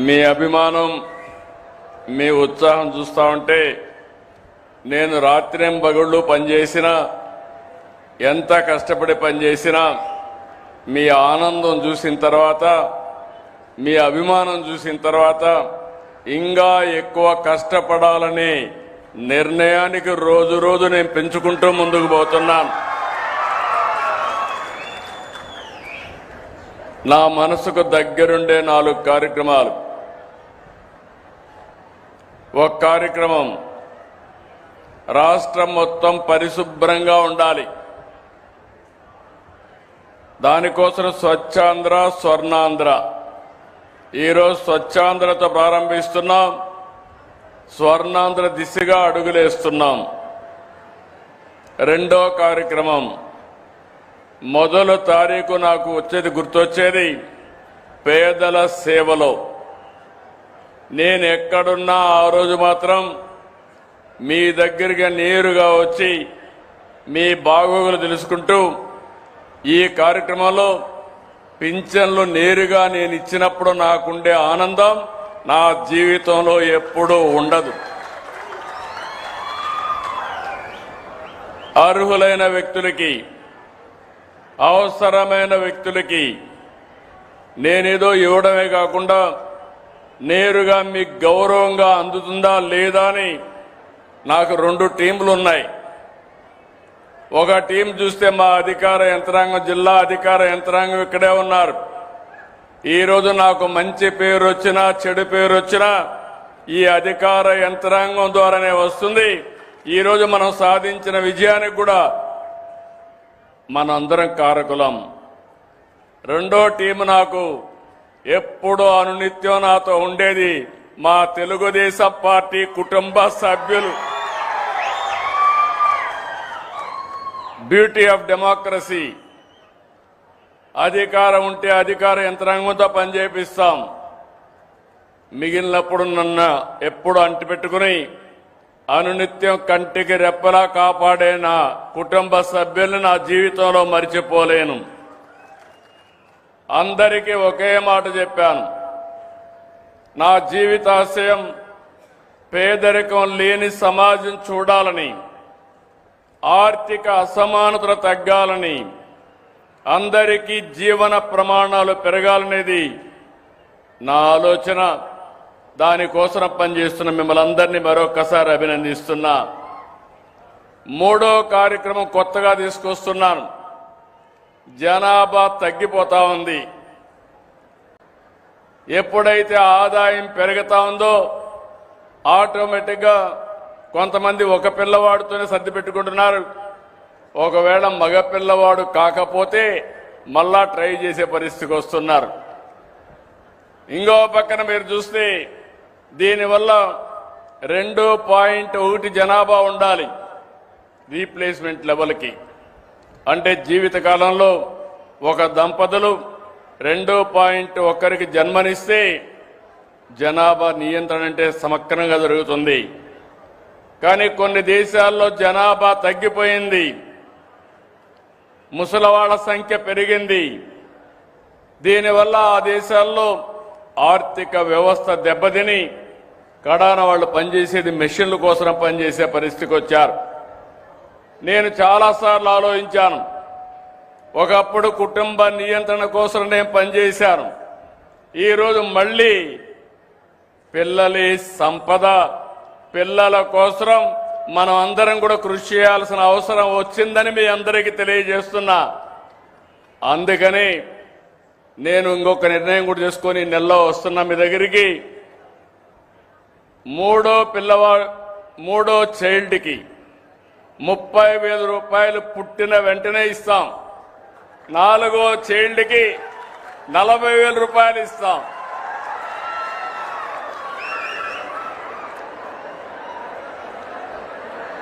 మీ అభిమానం మీ ఉత్సాహం చూస్తూ ఉంటే నేను రాత్రింబగళ్ళు పనిచేసినా ఎంత కష్టపడి పనిచేసినా మీ ఆనందం చూసిన తర్వాత మీ అభిమానం చూసిన తర్వాత ఇంకా ఎక్కువ కష్టపడాలనే నిర్ణయానికి రోజు రోజు నేను పెంచుకుంటూ ముందుకు పోతున్నాను. నా మనసుకు దగ్గరుండే 4 కార్యక్రమాలు. ఒక కార్యక్రమం రాష్ట్రం మొత్తం పరిశుభ్రంగా ఉండాలి. దానికోసం స్వచ్ఛాంధ్ర స్వర్ణాంధ్ర. ఈరోజు స్వచ్ఛాంధ్రతో ప్రారంభిస్తున్నాం, స్వర్ణాంధ్ర దిశగా అడుగులేస్తున్నాం. రెండో కార్యక్రమం మొదలు తారీఖు నాకు గుర్తొచ్చేది పేదల సేవలో. నేను ఎక్కడున్నా ఆ రోజు మాత్రం మీ దగ్గరికి నేరుగా వచ్చి మీ బాగోగులు తెలుసుకుంటూ ఈ కార్యక్రమంలో పింఛన్లు నేరుగా నేను ఇచ్చినప్పుడు నాకుండే ఆనందం నా జీవితంలో ఎప్పుడూ ఉండదు. అర్హులైన వ్యక్తులకి, అవసరమైన వ్యక్తులకి నేనేదో ఇవ్వడమే కాకుండా నేరుగా మీకు గౌరవంగా అందుతుందా లేదా అని నాకు 2 టీంలు ఉన్నాయి. ఒక టీం చూస్తే మా అధికార యంత్రాంగం, జిల్లా అధికార యంత్రాంగం ఇక్కడే ఉన్నారు. ఈరోజు నాకు మంచి పేరు వచ్చినా చెడు పేరు వచ్చినా ఈ అధికార యంత్రాంగం ద్వారానే వస్తుంది. ఈరోజు మనం సాధించిన విజయానికి కూడా మనందరం కారకులం. రెండో టీం నాకు ఎప్పుడూ అనునిత్యం నాతో ఉండేది మా తెలుగుదేశం పార్టీ కుటుంబ సభ్యులు. Beauty of democracy. అధికారం ఉంటే అధికార యంత్రాంగంతో పనిచేపిస్తాం. మిగిలినప్పుడు నన్ను ఎప్పుడు అంటిపెట్టుకుని అనునిత్యం కంటికి రెప్పలా కాపాడే నా కుటుంబ సభ్యులను నా జీవితంలో మరిచిపోలేను. అందరికీ ఒకే మాట చెప్పాను. నా జీవితాశయం పేదరికం లేని సమాజం చూడాలని, ఆర్థిక అసమానతలు తగ్గాలని, అందరికీ జీవన ప్రమాణాలు పెరగాలనేది నా ఆలోచన. దానికోసం పనిచేస్తున్న మిమ్మల్ని అందరినీ మరొకసారి అభినందిస్తున్నా. మూడో కార్యక్రమం కొత్తగా తీసుకొస్తున్నాను. జనాభా తగ్గిపోతా ఉంది. ఎప్పుడైతే ఆదాయం పెరుగుతా ఉందో ఆటోమేటిక్గా కొంతమంది ఒక పిల్లవాడితోనే సర్ది పెట్టుకుంటున్నారు. ఒకవేళ మగ పిల్లవాడు కాకపోతే మళ్ళా ట్రై చేసే పరిస్థితికి వస్తున్నారు. ఇంకో పక్కన మీరు చూస్తే దీనివల్ల 2.1 జనాభా ఉండాలి రీప్లేస్మెంట్ లెవెల్కి. అంటే జీవితకాలంలో ఒక దంపతులు 2.1కి జన్మనిస్తే జనాభా నియంత్రణ అంటే సమగ్రంగా జరుగుతుంది. కానీ కొన్ని దేశాల్లో జనాభా తగ్గిపోయింది, ముసలివాళ్ల సంఖ్య పెరిగింది. దీనివల్ల ఆ దేశాల్లో ఆర్థిక వ్యవస్థ దెబ్బతిని కడాన వాళ్ళు పనిచేసేది మెషిన్ల కోసం పనిచేసే పరిస్థితికి వచ్చారు. నేను చాలాసార్లు ఆలోచించాను. ఒకప్పుడు కుటుంబ నియంత్రణ కోసం నేను పనిచేశాను. ఈరోజు మళ్ళీ పిల్లలి సంపద, పిల్లల కోసం మనం అందరం కూడా కృషి చేయాల్సిన అవసరం వచ్చిందని మీ అందరికీ తెలియజేస్తున్నా. అందుకని నేను ఇంకొక నిర్ణయం కూడా చేసుకొని నెలలో వస్తున్నా మీ దగ్గరికి. మూడో చైల్డ్కి 30,000 రూపాయలు పుట్టిన వెంటనే ఇస్తాం. 4వ చైల్డ్కి 40,000 రూపాయలు ఇస్తాం.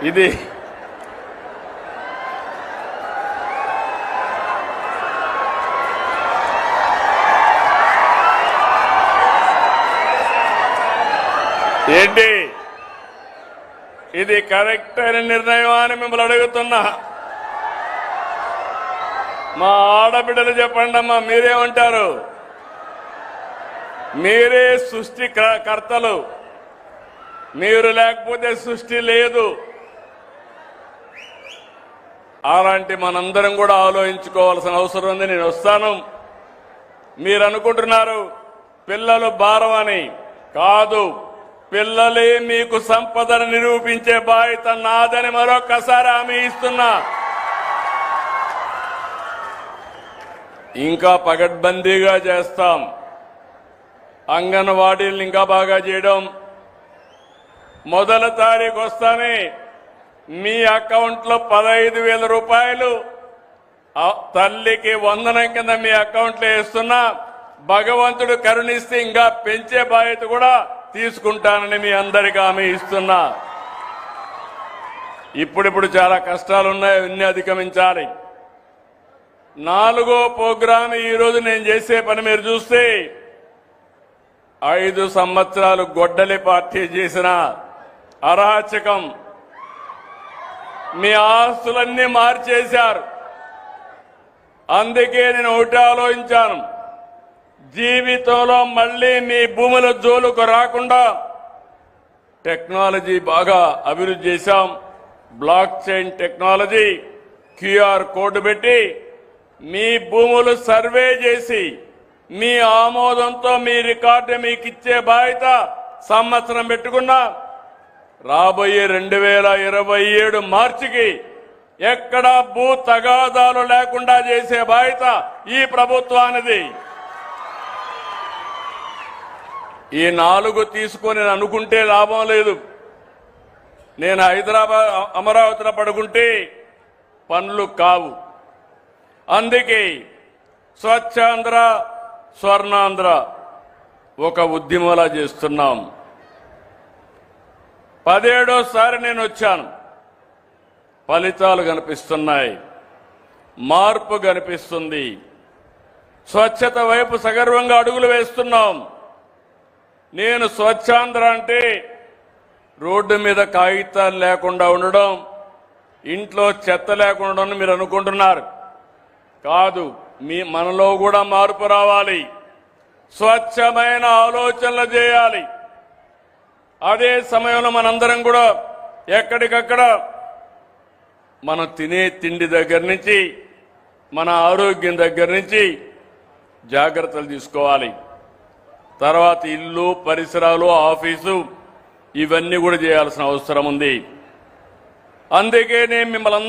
ఇది ఏంటి? ఇది కరెక్ట్ అయిన నిర్ణయం అని మిమ్మల్ని అడుగుతున్నా. మా ఆడబిడ్డలు చెప్పండి అమ్మా, మీరేమంటారు? మీరే సృష్టి కర్తలు, మీరు లేకపోతే సృష్టి లేదు. అలాంటి మనందరం కూడా ఆలోచించుకోవాల్సిన అవసరం ఉంది. నేను వస్తాను. మీరు అనుకుంటున్నారు పిల్లలు భారం అని. కాదు, పిల్లలే మీకు సంపదను నిరూపించే బాధ్యత నాదని మరొక్కసారి హామీ ఇస్తున్నా. ఇంకా పగడ్బందీగా చేస్తాం. అంగన్వాడీలను ఇంకా బాగా చేయడం. మొదటి తారీఖు వస్తానే మీ అకౌంట్లో 15,000 రూపాయలు తల్లికి వందనం కింద మీ అకౌంట్లో వేస్తున్నా. భగవంతుడు కరుణిస్తే ఇంకా పెంచే బాధ్యత కూడా తీసుకుంటానని మీ అందరికీ హామీ ఇస్తున్నా. ఇప్పుడిప్పుడు చాలా కష్టాలున్నాయి, ఇవన్నీ అధిగమించాలి. 4వ ప్రోగ్రాం ఈరోజు నేను చేసే పని మీరు చూస్తే 5 సంవత్సరాలు గొడ్డలి పార్టీ చేసిన అరాచకం, మీ ఆస్తులన్నీ మార్చేశారు. అందుకే నేను ఒకటి ఆలోచించాను, జీవితంలో మళ్లీ మీ భూముల జోలుకు రాకుండా టెక్నాలజీ బాగా అభివృద్ధి చేశాం. Block chain technology, QR code పెట్టి మీ భూములు సర్వే చేసి మీ ఆమోదంతో మీ రికార్డు మీకు ఇచ్చే బాధ్యత సంవత్సరం పెట్టుకున్నా. రాబోయే 2027 మార్చికి ఎక్కడా భూ తగాదాలు లేకుండా చేసే బాధ్యత ఈ ప్రభుత్వానిది. ఈ 4 తీసుకొని అనుకుంటే లాభం లేదు. నేను హైదరాబాద్ అమరావతిలో పడుకుంటే పనులు కావు. అందుకే స్వచ్ఛాంధ్ర స్వర్ణాంధ్ర ఒక ఉద్యమంలా చేస్తున్నాం. 17సారి నేను వచ్చాను. ఫలితాలు కనిపిస్తున్నాయి, మార్పు కనిపిస్తుంది. స్వచ్ఛత వైపు సగర్వంగా అడుగులు వేస్తున్నాం. నేను స్వచ్ఛాంధ్ర అంటే రోడ్డు మీద కాగితాలు లేకుండా ఉండడం, ఇంట్లో చెత్త లేకుండా ఉండడం మీరు అనుకుంటున్నారు. కాదు, మనలో కూడా మార్పు రావాలి. స్వచ్ఛమైన ఆలోచనలు చేయాలి. అదే సమయంలో మనందరం కూడా ఎక్కడికక్కడ మనం తినే తిండి దగ్గర నుంచి మన ఆరోగ్యం దగ్గర నుంచి జాగ్రత్తలు తీసుకోవాలి. తర్వాత ఇల్లు, పరిసరాలు, ఆఫీసు ఇవన్నీ కూడా చేయాల్సిన అవసరం ఉంది. అందుకే నేను మిమ్మల్ని